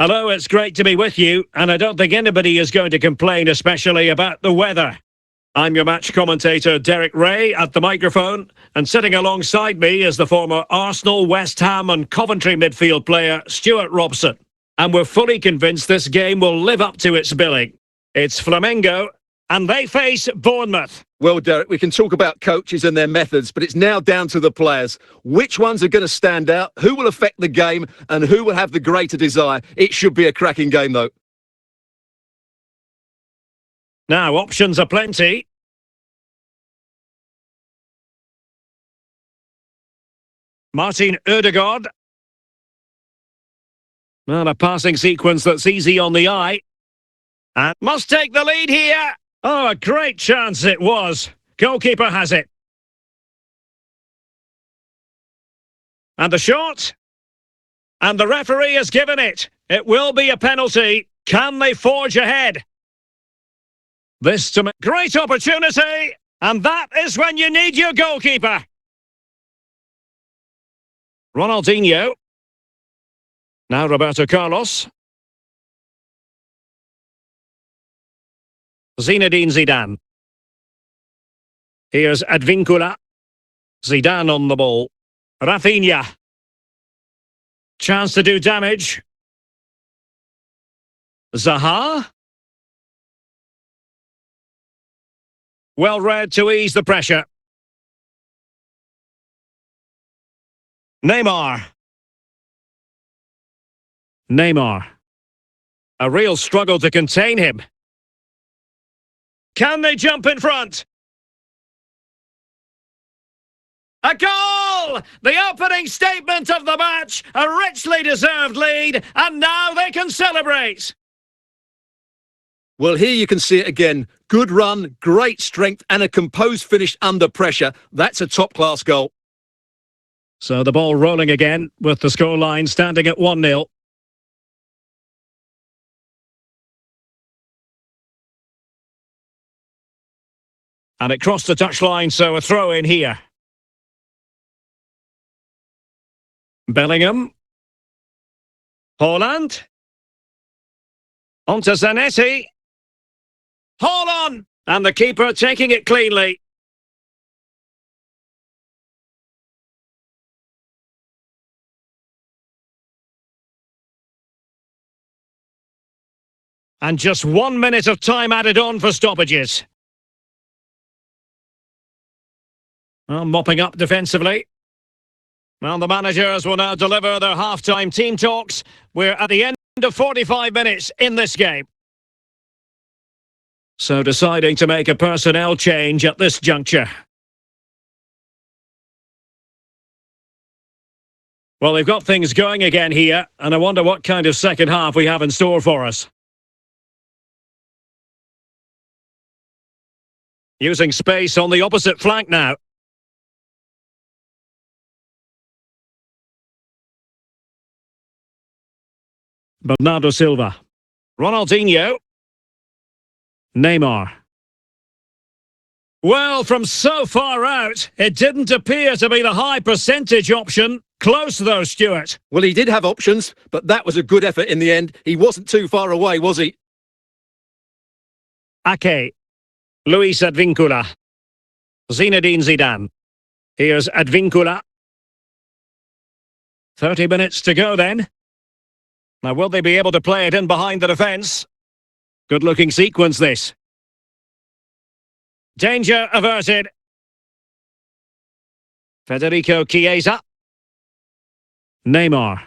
Hello, it's great to be with you, and I don't think anybody is going to complain, especially about the weather. I'm your match commentator, Derek Ray, at the microphone, and sitting alongside me is the former Arsenal, West Ham and Coventry midfield player, Stuart Robson. And we're fully convinced this game will live up to its billing. It's Flamengo, and they face Bournemouth. Well, Derek, we can talk about coaches and their methods, but it's now down to the players. Which ones are going to stand out, who will affect the game, and who will have the greater desire? It should be a cracking game, though. Now, options are plenty. Martin Ødegaard. Well, a passing sequence that's easy on the eye. And must take the lead here. Oh, a great chance it was. Goalkeeper has it. And the shot. And the referee has given it. It will be a penalty. Can they forge ahead? This to make great opportunity. And that is when you need your goalkeeper. Ronaldinho. Now Roberto Carlos. Zinedine Zidane. Here's Advincula. Zidane on the ball. Rafinha. Chance to do damage. Zaha. Well read to ease the pressure. Neymar. A real struggle to contain him. Can they jump in front? A goal! The opening statement of the match, a richly deserved lead, and now they can celebrate. Well, here you can see it again. Good run, great strength, and a composed finish under pressure. That's a top-class goal. So the ball rolling again, with the scoreline standing at 1-0. And it crossed the touchline, so a throw in here. Bellingham. Haaland. On to Zanetti. Hold on! And the keeper taking it cleanly. And just 1 minute of time added on for stoppages. Well, mopping up defensively. Well, the managers will now deliver their half-time team talks. We're at the end of 45 minutes in this game. So deciding to make a personnel change at this juncture. Well, they've got things going again here, and I wonder what kind of second half we have in store for us. Using space on the opposite flank now. Bernardo Silva. Ronaldinho. Neymar. Well, from so far out, it didn't appear to be the high percentage option. Close though, Stuart. Well, he did have options, but that was a good effort in the end. He wasn't too far away, was he? Ake. Luis Advincula. Zinedine Zidane. Here's Advincula. 30 minutes to go then. Now, will they be able to play it in behind the defence? Good-looking sequence, this. Danger averted. Federico Chiesa. Neymar.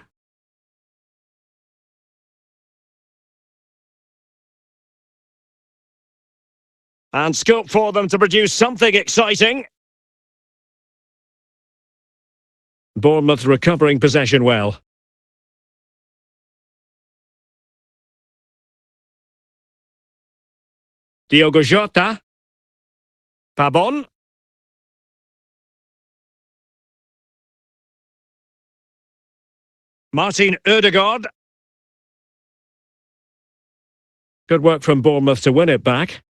And scope for them to produce something exciting. Bournemouth recovering possession well. Diogo Jota. Pabon. Martin Ødegaard. Good work from Bournemouth to win it back.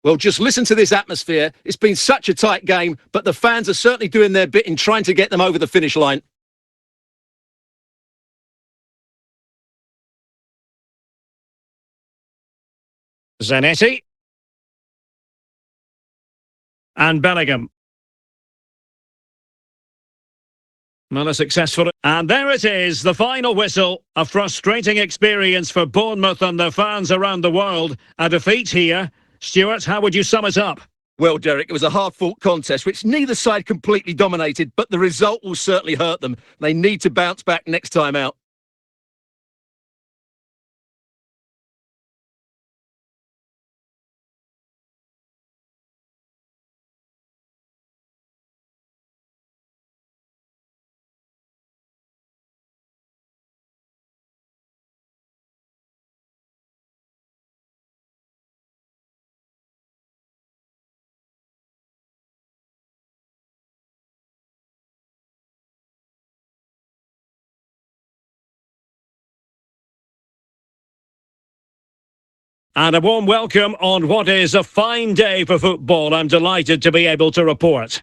Well, just listen to this atmosphere. It's been such a tight game, but the fans are certainly doing their bit in trying to get them over the finish line. Zanetti. And Bellingham. Not a successful... And there it is, the final whistle. A frustrating experience for Bournemouth and their fans around the world. A defeat here. Stuart, how would you sum it up? Well, Derek, it was a hard-fought contest, which neither side completely dominated, but the result will certainly hurt them. They need to bounce back next time out. And a warm welcome on what is a fine day for football. I'm delighted to be able to report.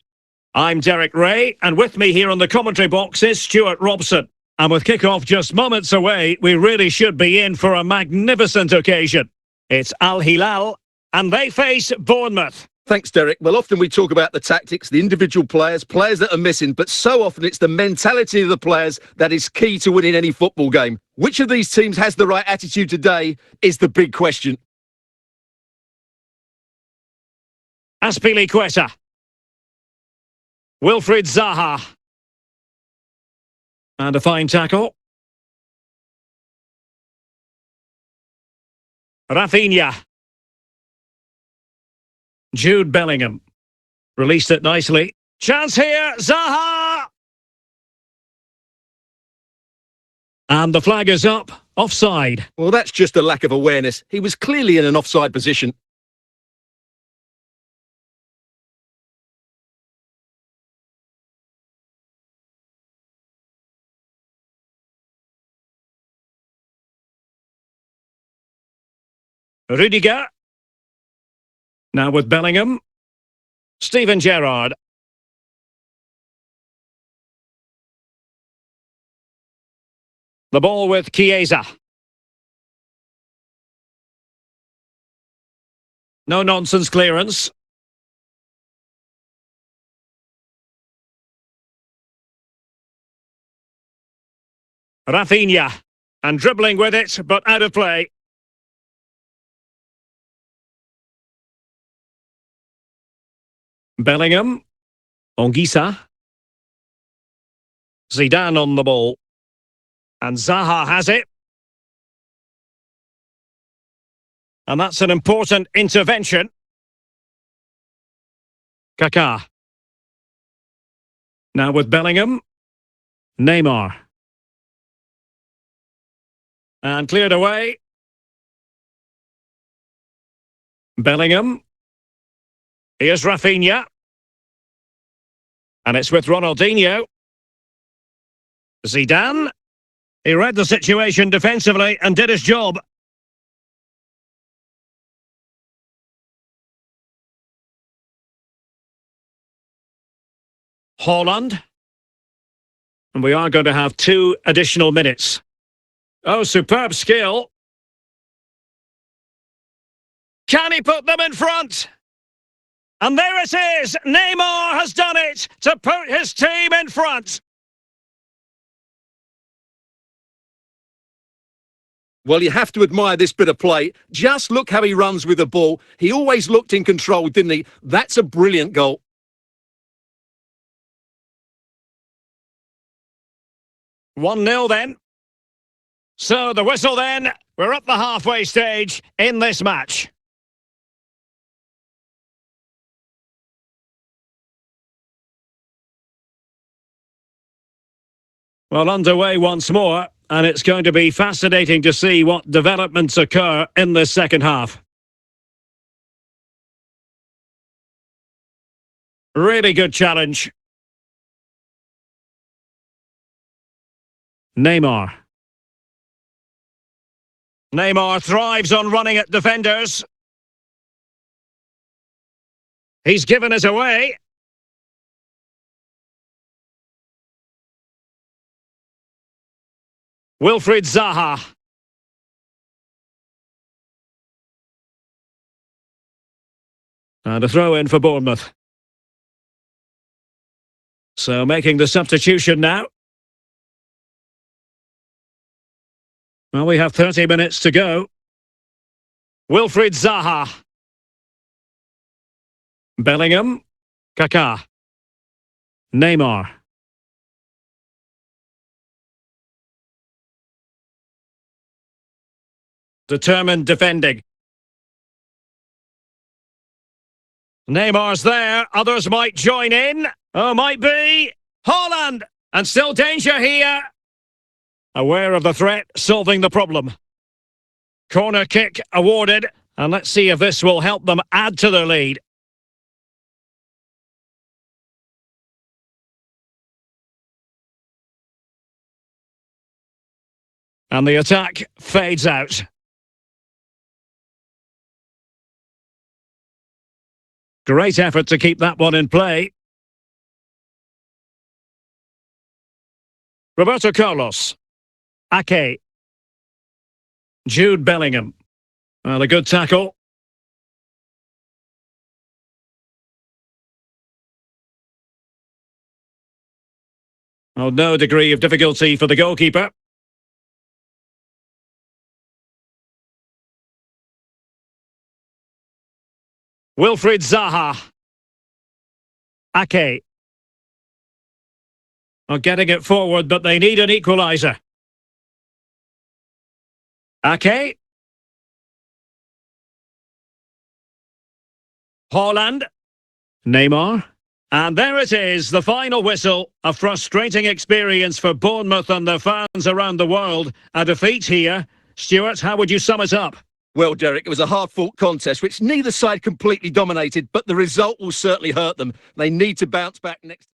I'm Derek Ray, and with me here on the commentary box is Stuart Robson. And with kick-off just moments away, we really should be in for a magnificent occasion. It's Al Hilal, and they face Bournemouth. Thanks, Derek. Well, often we talk about the tactics, the individual players that are missing, but so often it's the mentality of the players that is key to winning any football game. Which of these teams has the right attitude today is the big question. Azpilicueta. Wilfried Zaha. And a fine tackle. Rafinha. Jude Bellingham. Released it nicely. Chance here, Zaha! And the flag is up, offside. Well, that's just a lack of awareness. He was clearly in an offside position. Rudiger. Now with Bellingham. Steven Gerrard. The ball with Chiesa. No nonsense clearance. Rafinha. And dribbling with it, but out of play. Bellingham. Ongisa. Zidane on the ball. And Zaha has it. And that's an important intervention. Kaká. Now with Bellingham. Neymar. And cleared away. Bellingham. Here's Rafinha. And it's with Ronaldinho. Zidane. He read the situation defensively and did his job. Haaland. And we are going to have 2 additional minutes. Oh, superb skill. Can he put them in front? And there it is! Neymar has done it to put his team in front. Well, you have to admire this bit of play. Just look how he runs with the ball. He always looked in control, didn't he? That's a brilliant goal. One 0 then. So the whistle then. We're at the halfway stage in this match. Well, underway once more, and it's going to be fascinating to see what developments occur in this second half. Really good challenge. Neymar. Neymar thrives on running at defenders. He's given us away. Wilfried Zaha. And a throw in for Bournemouth. So making the substitution now. Well, we have 30 minutes to go. Wilfried Zaha. Bellingham. Kaká. Neymar. Determined defending. Neymar's there. Others might join in. Oh, might be. Haaland. And still danger here. Aware of the threat, solving the problem. Corner kick awarded. And let's see if this will help them add to their lead. And the attack fades out. Great effort to keep that one in play. Roberto Carlos. Ake. Jude Bellingham. And a good tackle. Oh, no degree of difficulty for the goalkeeper. Wilfried Zaha. Ake. Are getting it forward, but they need an equaliser. Ake. Haaland. Neymar. And there it is, the final whistle. A frustrating experience for Bournemouth and their fans around the world. A defeat here. Stuart, how would you sum it up? Well, Derek, it was a hard-fought contest, which neither side completely dominated, but the result will certainly hurt them. They need to bounce back next.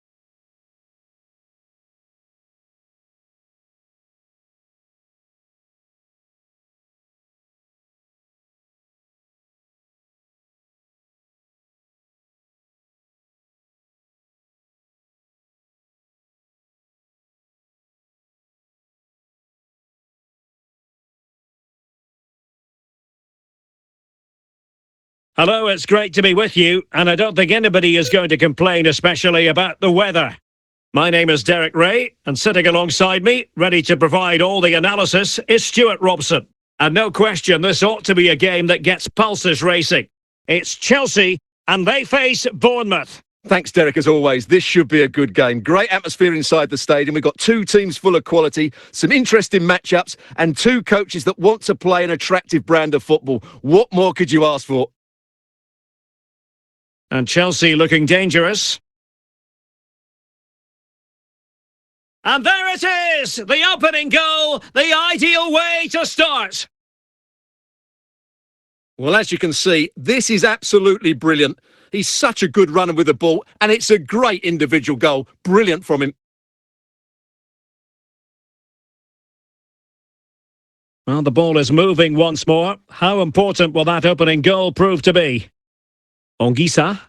Hello, it's great to be with you, and I don't think anybody is going to complain, especially about the weather. My name is Derek Ray, and sitting alongside me, ready to provide all the analysis, is Stuart Robson. And no question, this ought to be a game that gets pulses racing. It's Chelsea, and they face Bournemouth. Thanks, Derek, as always. This should be a good game. Great atmosphere inside the stadium. We've got two teams full of quality, some interesting matchups, and two coaches that want to play an attractive brand of football. What more could you ask for? And Chelsea looking dangerous. And there it is! The opening goal, the ideal way to start. Well, as you can see, this is absolutely brilliant. He's such a good runner with the ball, and it's a great individual goal. Brilliant from him. Well, the ball is moving once more. How important will that opening goal prove to be? Ongisa.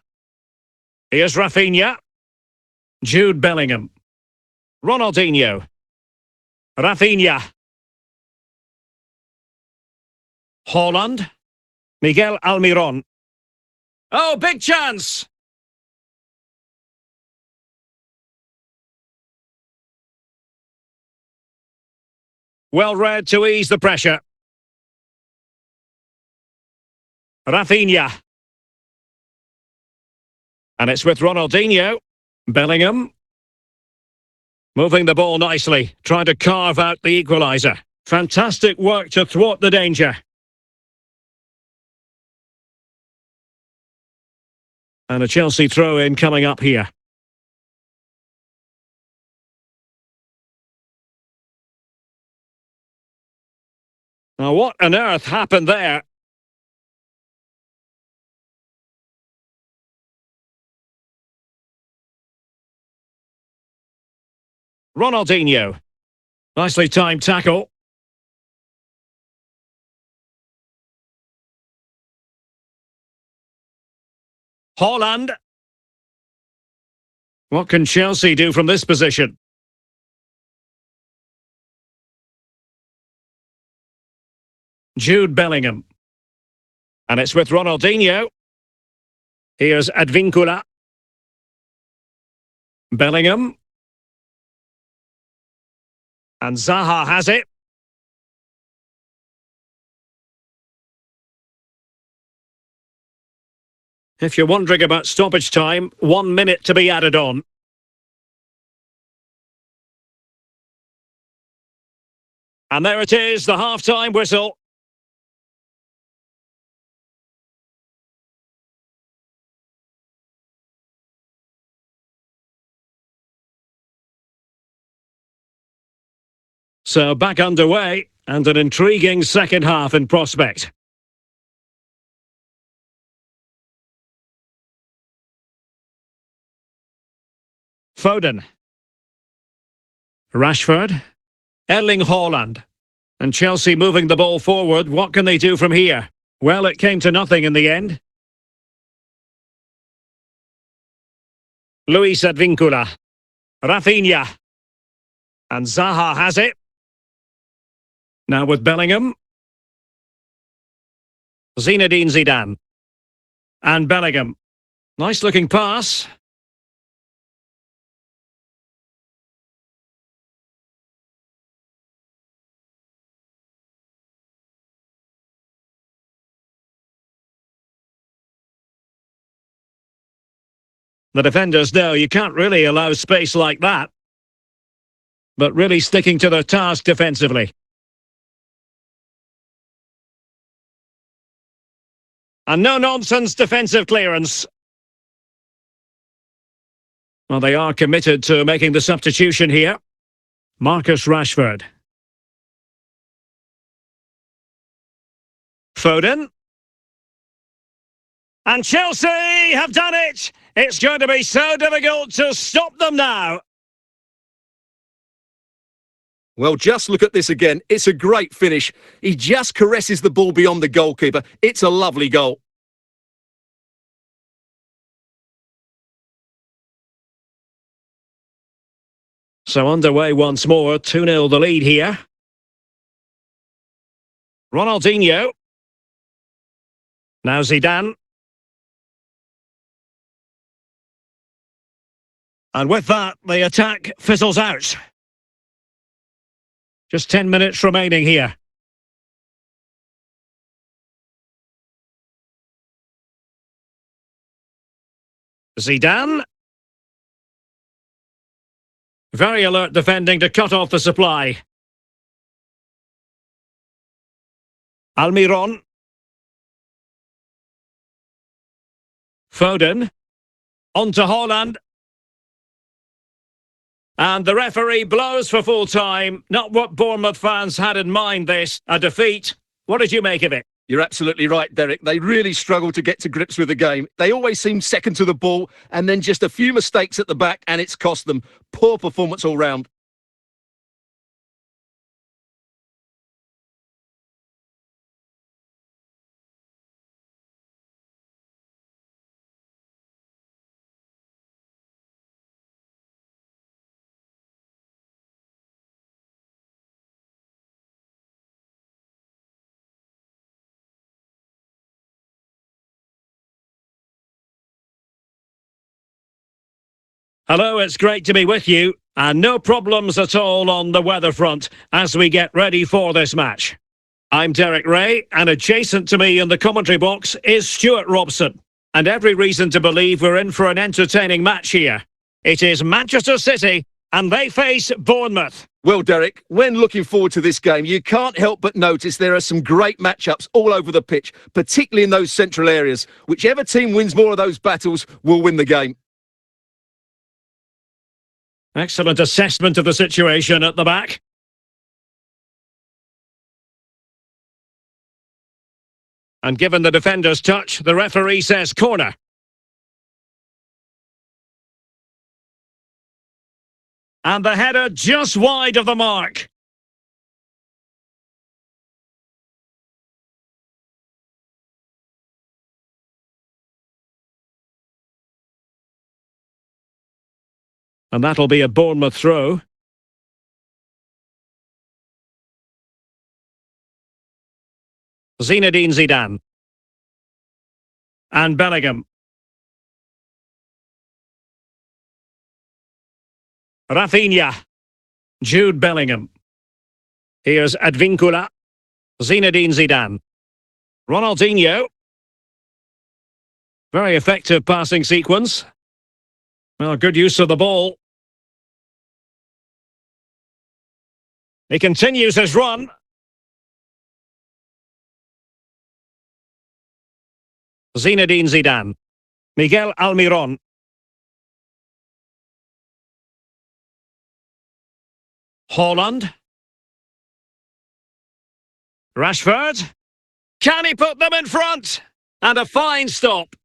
Here's Rafinha. Jude Bellingham. Ronaldinho. Rafinha. Haaland. Miguel Almiron. Oh, big chance! Well read to ease the pressure. Rafinha. And it's with Ronaldinho. Bellingham. Moving the ball nicely, trying to carve out the equaliser. Fantastic work to thwart the danger. And a Chelsea throw-in coming up here. Now, what on earth happened there? Ronaldinho. Nicely timed tackle. Haaland. What can Chelsea do from this position? Jude Bellingham. And it's with Ronaldinho. Here's Advincula. Bellingham. And Zaha has it. If you're wondering about stoppage time, 1 minute to be added on. And there it is, the half-time whistle. So back underway, and an intriguing second half in prospect. Foden. Rashford. Erling Haaland. And Chelsea moving the ball forward. What can they do from here? Well, it came to nothing in the end. Luis Advincula. Rafinha. And Zaha has it. Now with Bellingham. Zinedine Zidane. And Bellingham. Nice looking pass. The defenders know you can't really allow space like that. But really sticking to their task defensively. And no-nonsense defensive clearance. Well, they are committed to making the substitution here. Marcus Rashford. Foden. And Chelsea have done it! It's going to be so difficult to stop them now. Well, just look at this again. It's a great finish. He just caresses the ball beyond the goalkeeper. It's a lovely goal. So underway once more, 2-0 the lead here. Ronaldinho. Now Zidane. And with that, the attack fizzles out. Just 10 minutes remaining here. Zidane. Very alert defending to cut off the supply. Almiron. Foden. On to Haaland. And the referee blows for full time. Not what Bournemouth fans had in mind this. A defeat. What did you make of it? You're absolutely right, Derek. They really struggle to get to grips with the game. They always seem second to the ball, and then just a few mistakes at the back, and it's cost them. Poor performance all round. Hello, it's great to be with you. And no problems at all on the weather front as we get ready for this match. I'm Derek Ray, and adjacent to me in the commentary box is Stuart Robson. And every reason to believe we're in for an entertaining match here. It is Manchester City, and they face Bournemouth. Well, Derek, when looking forward to this game, you can't help but notice there are some great matchups all over the pitch, particularly in those central areas. Whichever team wins more of those battles will win the game. Excellent assessment of the situation at the back. And given the defender's touch, the referee says corner. And the header just wide of the mark. And that'll be a Bournemouth throw. Zinedine Zidane. And Bellingham. Rafinha. Jude Bellingham. Here's Advincula. Zinedine Zidane. Ronaldinho. Very effective passing sequence. Well, good use of the ball. He continues his run. Zinedine Zidane. Miguel Almiron. Haaland. Rashford. Can he put them in front? And a fine stop.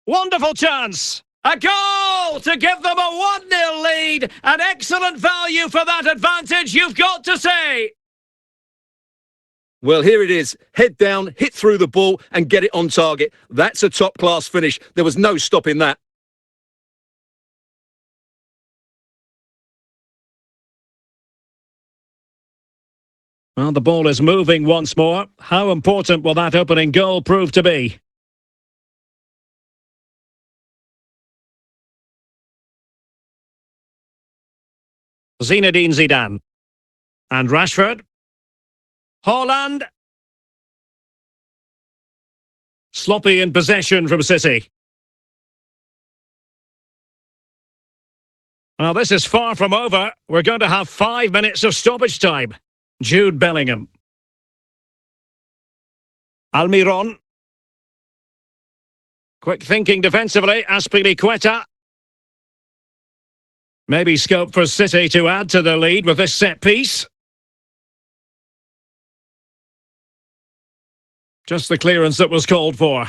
Wonderful chance. A goal to give them a 1-0 lead. An excellent value for that advantage, you've got to say. Well, here it is. Head down, hit through the ball and get it on target. That's a top-class finish. There was no stopping that. Well, the ball is moving once more. How important will that opening goal prove to be? Zinedine Zidane. And Rashford. Haaland. Sloppy in possession from City. Well, this is far from over. We're going to have 5 minutes of stoppage time. Jude Bellingham. Almiron. Quick thinking defensively, Azpilicueta. Maybe scope for City to add to the lead with this set piece. Just the clearance that was called for.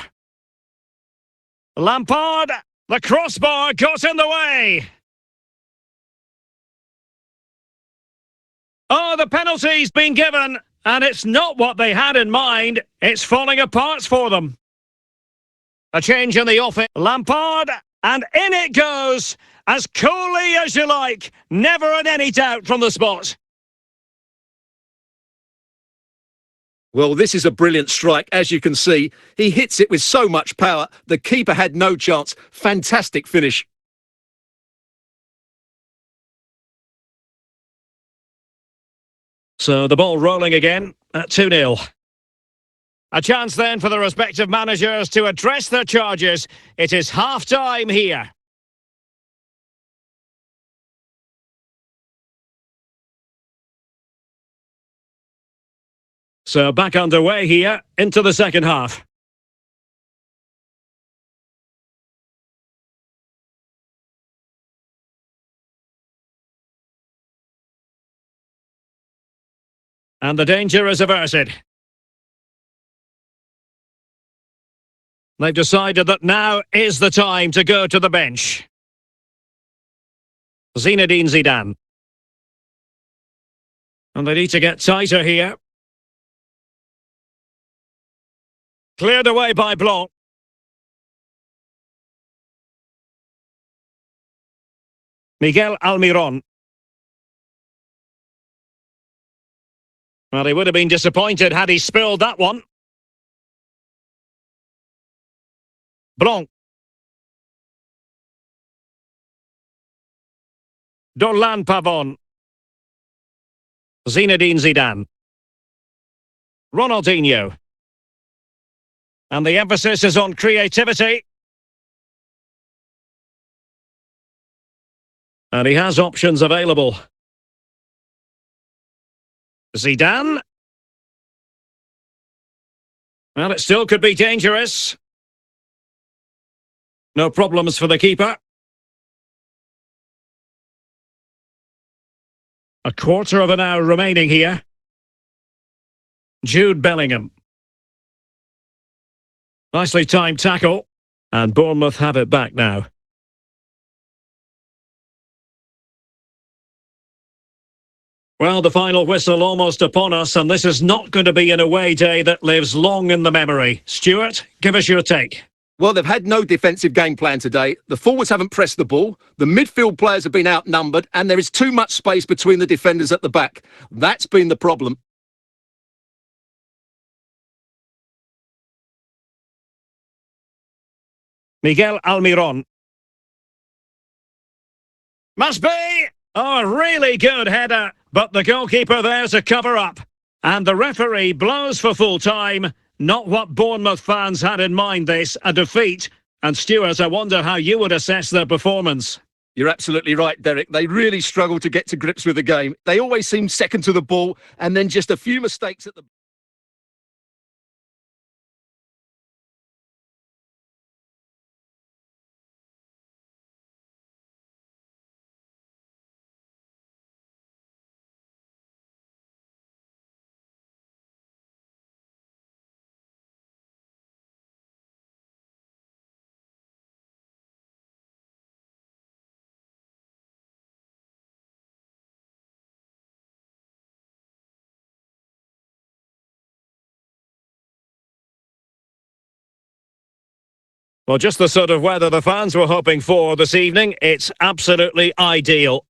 Lampard, the crossbar got in the way. Oh, the penalty's been given, and it's not what they had in mind. It's falling apart for them. A change in the offense. Lampard, and in it goes. As coolly as you like. Never in any doubt from the spot. Well, this is a brilliant strike, as you can see. He hits it with so much power. The keeper had no chance. Fantastic finish. So the ball rolling again at 2-0. A chance then for the respective managers to address their charges. It is half-time here. So back underway here into the second half. And the danger is averted. They've decided that now is the time to go to the bench. Zinedine Zidane. And they need to get tighter here. Cleared away by Blanc. Miguel Almiron. Well, he would have been disappointed had he spilled that one. Blanc. Dorlan Pavon. Zinedine Zidane. Ronaldinho. And the emphasis is on creativity. And he has options available. Zidane. Well, it still could be dangerous. No problems for the keeper. A quarter of an hour remaining here. Jude Bellingham. Nicely timed tackle. And Bournemouth have it back now. Well, the final whistle almost upon us, and this is not going to be an away day that lives long in the memory. Stuart, give us your take. Well, they've had no defensive game plan today. The forwards haven't pressed the ball. The midfield players have been outnumbered, and there is too much space between the defenders at the back. That's been the problem. Miguel Almiron. Must be! Oh, a really good header, but the goalkeeper there to cover up. And the referee blows for full time. Not what Bournemouth fans had in mind this, a defeat. And Stuart, I wonder how you would assess their performance. You're absolutely right, Derek. They really struggle to get to grips with the game. They always seem second to the ball, and then just a few mistakes at the... Well, just the sort of weather the fans were hoping for this evening. It's absolutely ideal.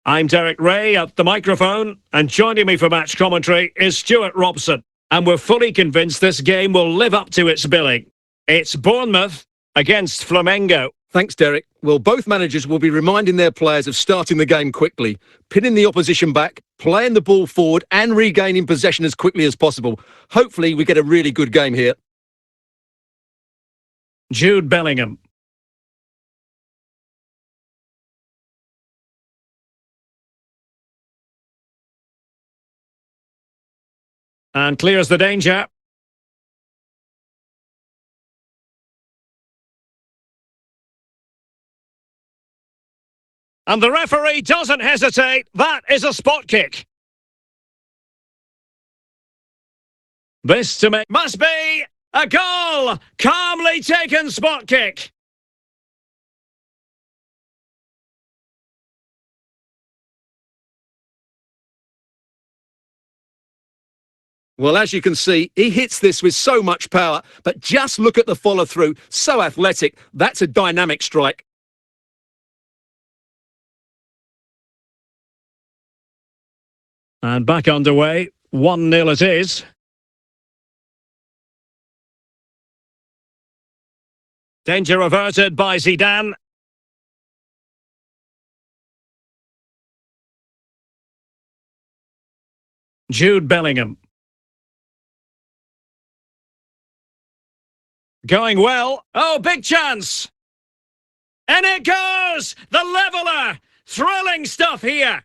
I'm Derek Ray at the microphone, and joining me for match commentary is Stuart Robson. And we're fully convinced this game will live up to its billing. It's Bournemouth against Flamengo. Thanks, Derek. Well, both managers will be reminding their players of starting the game quickly, pinning the opposition back, playing the ball forward and regaining possession as quickly as possible. Hopefully we get a really good game here. Jude Bellingham. And clears the danger. And the referee doesn't hesitate. That is a spot kick. This to make... Must be a goal! Calmly taken spot kick. Well, as you can see, he hits this with so much power, but just look at the follow-through. So athletic. That's a dynamic strike. And back underway. 1-0 it is. Danger averted by Zidane. Jude Bellingham. Going well. Oh, big chance. And it goes! The leveller! Thrilling stuff here.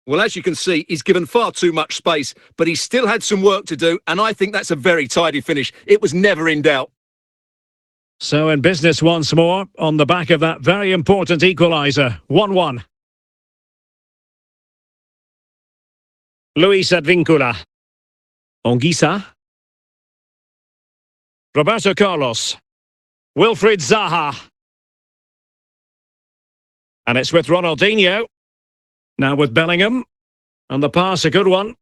Well, as you can see, he's given far too much space, but he still had some work to do, and I think that's a very tidy finish. It was never in doubt. So in business once more, on the back of that very important equaliser. 1-1. Luis Advíncula. Onguisa. Roberto Carlos. Wilfried Zaha. And it's with Ronaldinho. Now with Bellingham. And the pass, a good one.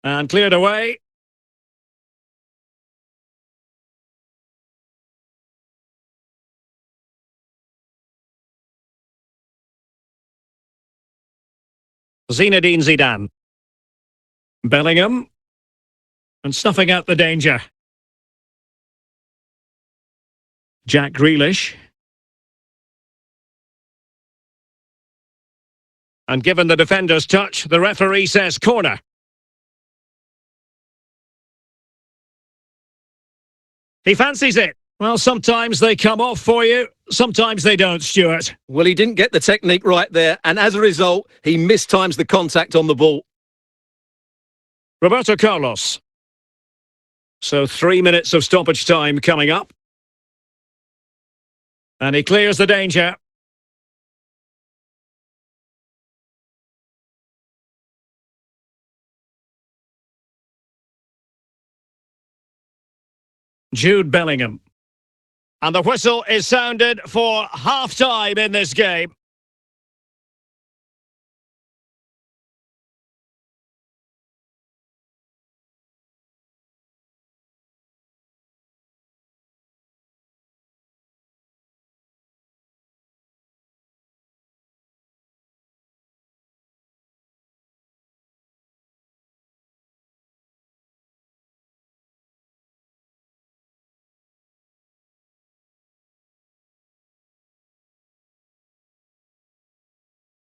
And cleared away. Zinedine Zidane. Bellingham. And snuffing out the danger. Jack Grealish. And given the defender's touch, the referee says corner. He fancies it. Well, sometimes they come off for you, sometimes they don't, Stuart. Well, he didn't get the technique right there, and as a result, he mistimes the contact on the ball. Roberto Carlos. So 3 minutes of stoppage time coming up. And he clears the danger. Jude Bellingham. And the whistle is sounded for half-time in this game.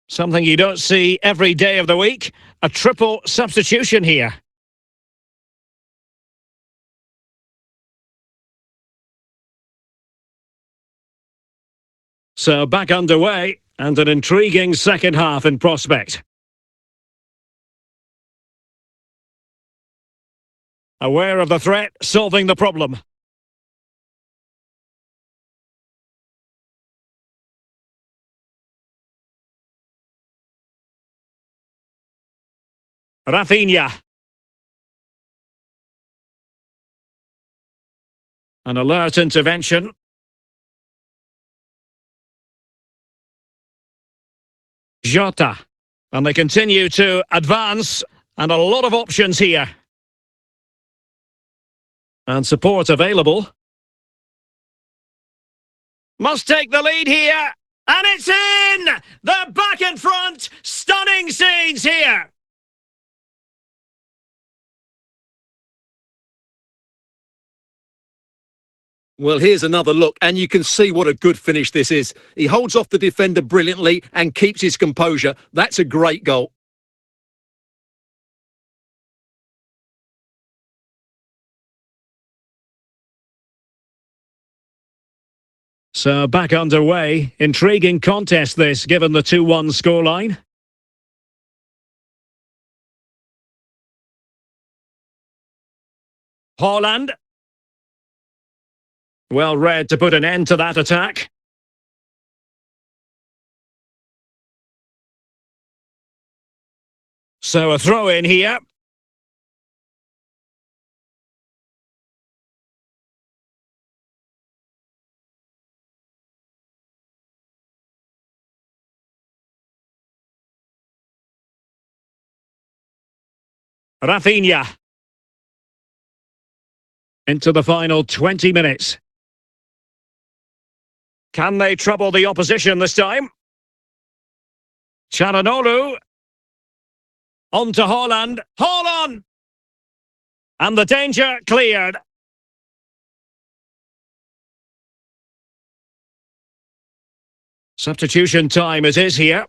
Something you don't see every day of the week. A triple substitution here. So back underway, and an intriguing second half in prospect. Aware of the threat, solving the problem. Rafinha. An alert intervention. Jota. And they continue to advance, and a lot of options here. And support available. Must take the lead here. And it's in! They're back in front! Stunning scenes here! Well, here's another look, and you can see what a good finish this is. He holds off the defender brilliantly and keeps his composure. That's a great goal. So back underway. Intriguing contest this, given the 2-1 scoreline. Haaland. Well read to put an end to that attack. So a throw in here. Rafinha. Into the final 20 minutes. Can they trouble the opposition this time? Çalhanoğlu. On to Haaland. Haaland! And the danger cleared. Substitution time it is here.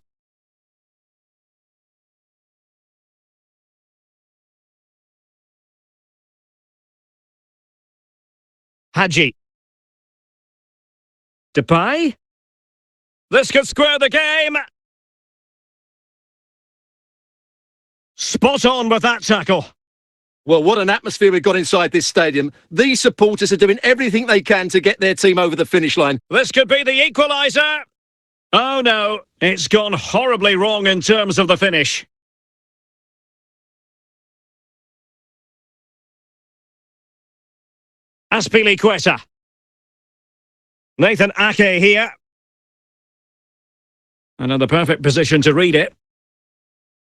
Hadji. Depay. This could square the game. Spot on with that tackle. Well, what an atmosphere we've got inside this stadium. These supporters are doing everything they can to get their team over the finish line. This could be the equaliser. Oh no, it's gone horribly wrong in terms of the finish. Azpilicueta. Nathan Ake here. And in the perfect position to read it.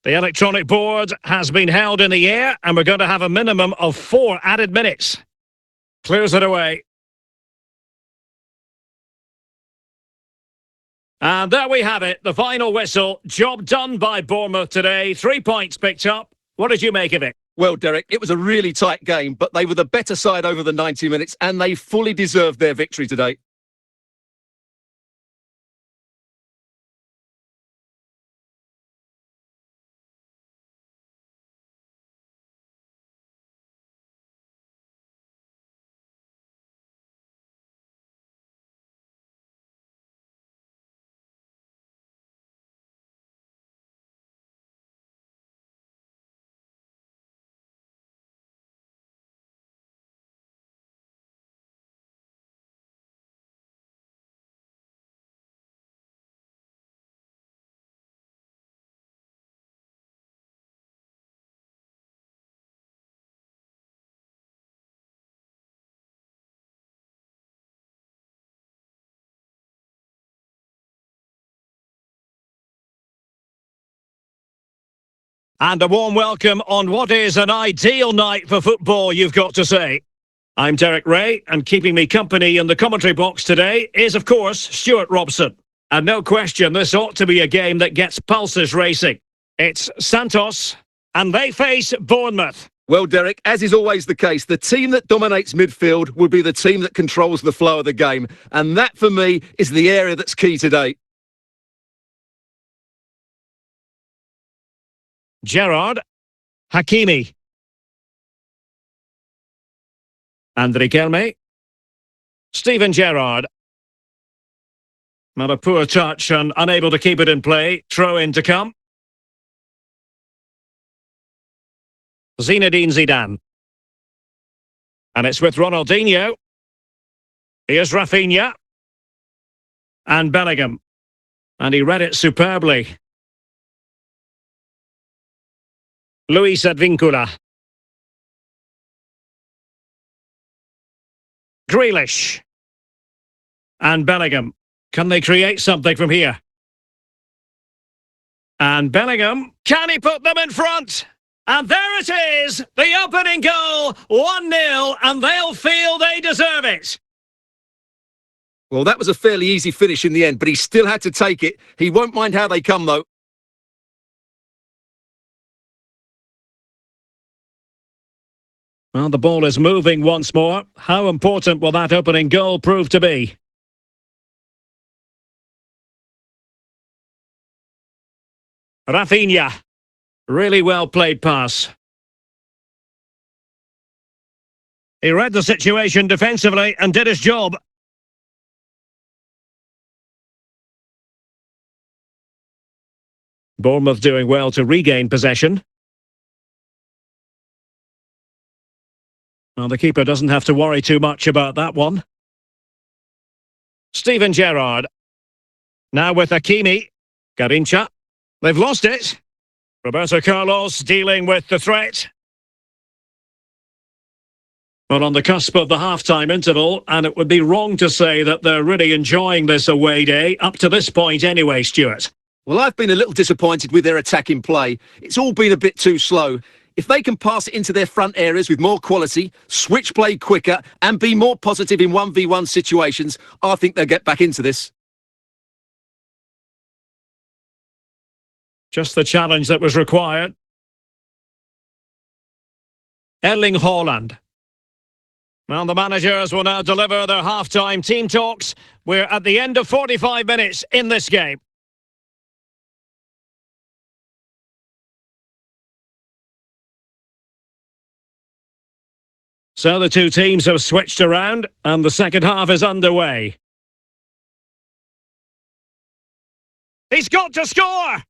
The electronic board has been held in the air, and we're going to have a minimum of 4 added minutes. Clears it away. And there we have it, the final whistle. Job done by Bournemouth today. 3 points picked up. What did you make of it? Well, Derek, it was a really tight game, but they were the better side over the 90 minutes, and they fully deserved their victory today. And a warm welcome on what is an ideal night for football, you've got to say. I'm Derek Ray, and keeping me company in the commentary box today is, of course, Stuart Robson. And no question, this ought to be a game that gets pulses racing. It's Santos, and they face Bournemouth. Well, Derek, as is always the case, the team that dominates midfield will be the team that controls the flow of the game. And that, for me, is the area that's key today. Gerrard, Hakimi, and Riquelme, Steven Gerrard. Not a poor touch and unable to keep it in play. Throw in to come. Zinedine Zidane. And it's with Ronaldinho. Here's Rafinha. And Bellingham. And he read it superbly. Luis Advíncula. Grealish. And Bellingham. Can they create something from here? And Bellingham. Can he put them in front? And there it is! The opening goal! 1-0, and they'll feel they deserve it. Well, that was a fairly easy finish in the end, but he still had to take it. He won't mind how they come, though. Well, the ball is moving once more. How important will that opening goal prove to be? Rafinha. Really well played pass. He read the situation defensively and did his job. Bournemouth doing well to regain possession. Well, the keeper doesn't have to worry too much about that one. Steven Gerrard. Now with Hakimi. Garrincha. They've lost it. Roberto Carlos dealing with the threat. Well, on the cusp of the half-time interval, and it would be wrong to say that they're really enjoying this away day, up to this point anyway, Stuart. Well, I've been a little disappointed with their attacking play. It's all been a bit too slow. If they can pass it into their front areas with more quality, switch play quicker, and be more positive in 1v1 situations, I think they'll get back into this. Just the challenge that was required. Erling Haaland. Well, the managers will now deliver their half-time team talks. We're at the end of 45 minutes in this game. So the two teams have switched around, and the second half is underway. He's got to score!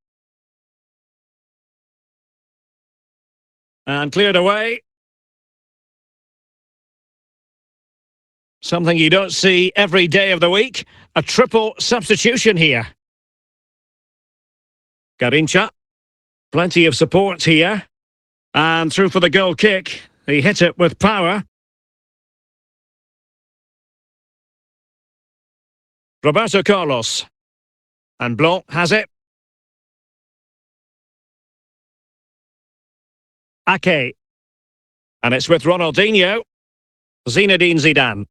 And cleared away. Something you don't see every day of the week. A triple substitution here. Garrincha. Plenty of support here. And through for the goal kick. He hit it with power. Roberto Carlos. And Blanc has it. Ake. And it's with Ronaldinho. Zinedine Zidane.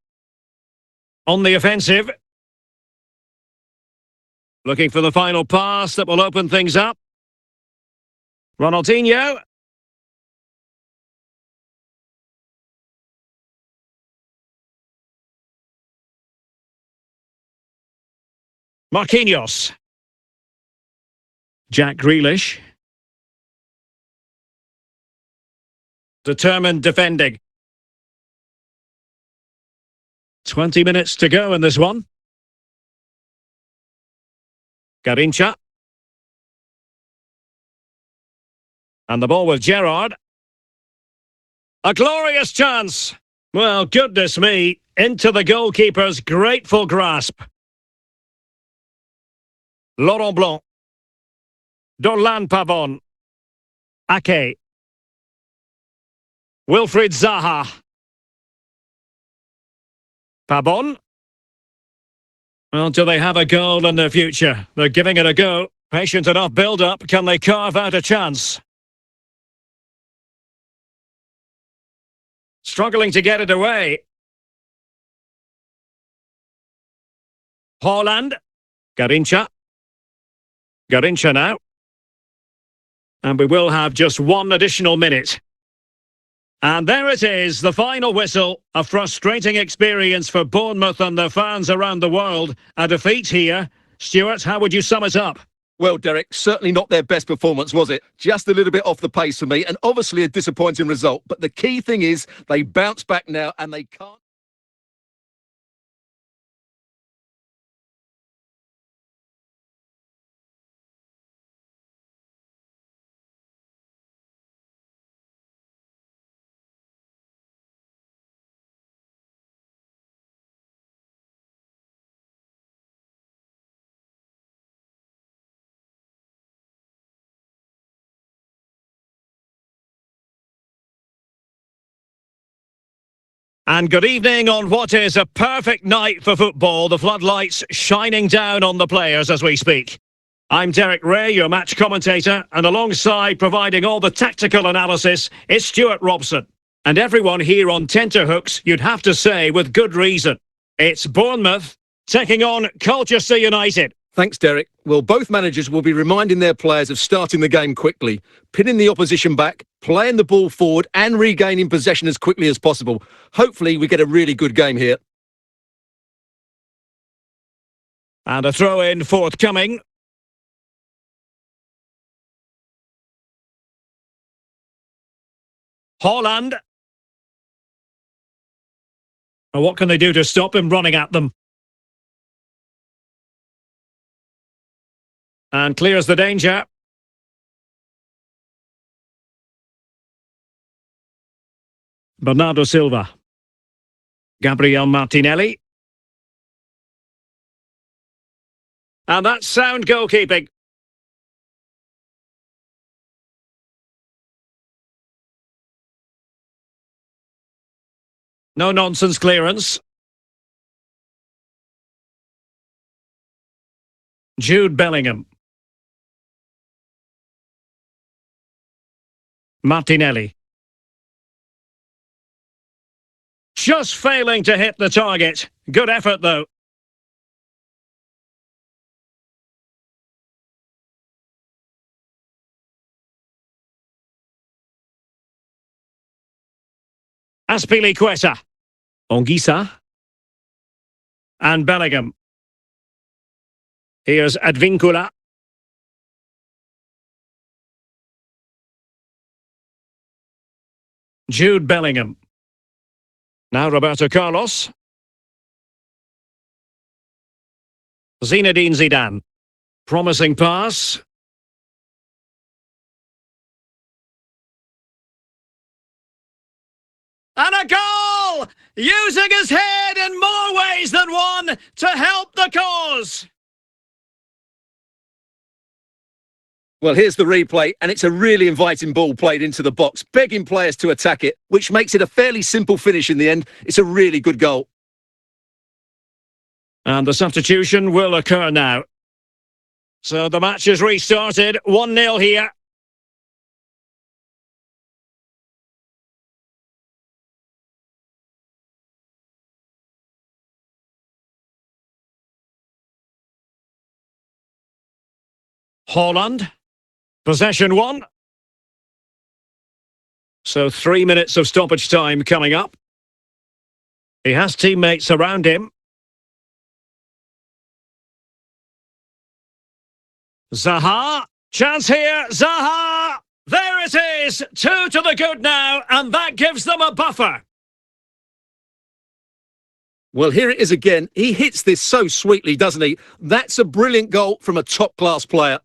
On the offensive. Looking for the final pass that will open things up. Ronaldinho. Marquinhos. Jack Grealish. Determined defending. 20 minutes to go in this one. Garrincha. And the ball with Gerrard. A glorious chance. Well, goodness me. Into the goalkeeper's grateful grasp. Laurent Blanc. Dorlan Pavon. Ake. Wilfried Zaha. Pavon. Well, do they have a goal in their future? They're giving it a go. Patient enough build-up. Can they carve out a chance? Struggling to get it away. Haaland. Garincha. Garincha now. And we will have just one additional minute. And there it is, the final whistle. A frustrating experience for Bournemouth and their fans around the world. A defeat here. Stuart, how would you sum it up? Well, Derek, certainly not their best performance, was it? Just a little bit off the pace for me, and obviously a disappointing result. But the key thing is they bounce back now and they can't. And good evening on what is a perfect night for football. The floodlights shining down on the players as we speak. I'm Derek Ray, your match commentator, and alongside providing all the tactical analysis is Stuart Robson. And everyone here on tenterhooks, you'd have to say with good reason. It's Bournemouth taking on Colchester United. Thanks, Derek. Well, both managers will be reminding their players of starting the game quickly, pinning the opposition back, playing the ball forward and regaining possession as quickly as possible. Hopefully, we get a really good game here. And a throw-in forthcoming. Haaland. Well, what can they do to stop him running at them? And clears the danger. Bernardo Silva. Gabriel Martinelli. And that's sound goalkeeping. No nonsense clearance. Jude Bellingham. Martinelli. Just failing to hit the target. Good effort, though. Azpilicueta. Anguissa. And Bellingham. Here's Advincula. Jude Bellingham. Now Roberto Carlos. Zinedine Zidane. Promising pass. And a goal! Using his head in more ways than one to help the cause. Well, here's the replay, and it's a really inviting ball played into the box, begging players to attack it, which makes it a fairly simple finish in the end. It's a really good goal. And the substitution will occur now. So the match is restarted, 1-0 here. Haaland. Possession 1. So 3 minutes of stoppage time coming up. He has teammates around him. Zaha. Chance here. Zaha. There it is. 2 to the good now, and that gives them a buffer. Well, here it is again. He hits this so sweetly, doesn't he? That's a brilliant goal from a top-class player.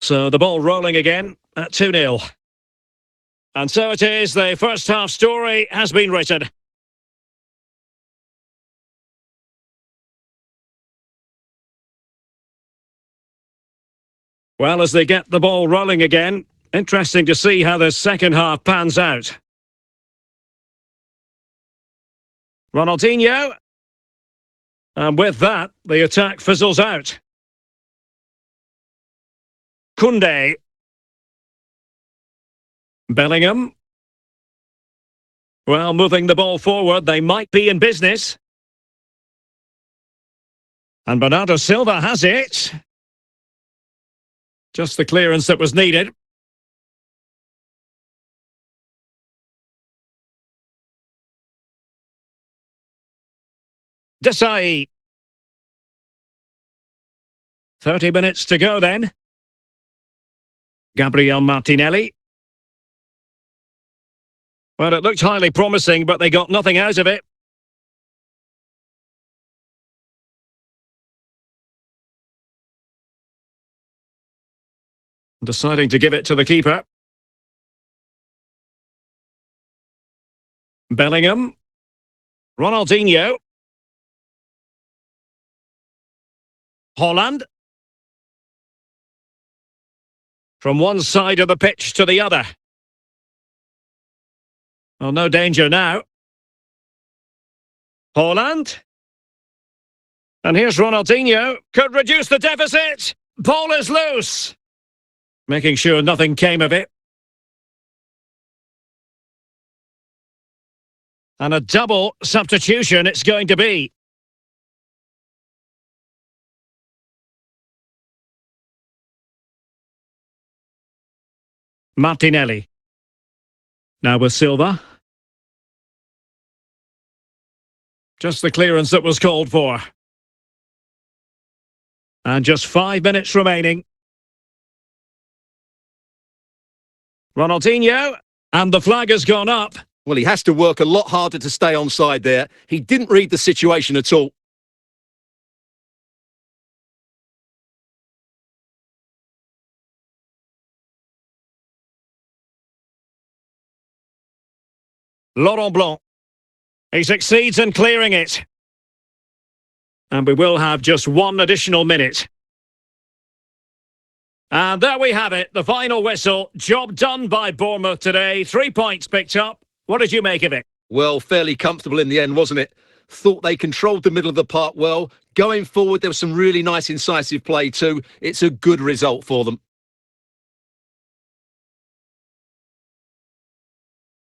So the ball rolling again at 2-0. And so it is, the first half story has been written. Well, as they get the ball rolling again, interesting to see how the second half pans out. Ronaldinho. And with that, the attack fizzles out. Koundé. Bellingham. Well, moving the ball forward, they might be in business. And Bernardo Silva has it. Just the clearance that was needed. Desai. 30 minutes to go then. Gabriel Martinelli. Well, it looked highly promising, but they got nothing out of it. Deciding to give it to the keeper. Bellingham. Ronaldinho. Holland. From one side of the pitch to the other. Well, no danger now. Holland. And here's Ronaldinho. Could reduce the deficit. Ball is loose. Making sure nothing came of it. And a double substitution it's going to be. Martinelli. Now with Silva. Just the clearance that was called for. And just 5 minutes remaining. Ronaldinho. And the flag has gone up. Well, he has to work a lot harder to stay onside there. He didn't read the situation at all. Laurent Blanc. He succeeds in clearing it. And we will have just one additional minute. And there we have it, the final whistle. Job done by Bournemouth today. 3 points picked up. What did you make of it? Well, fairly comfortable in the end, wasn't it? Thought they controlled the middle of the park well. Going forward, there was some really nice incisive play too. It's a good result for them.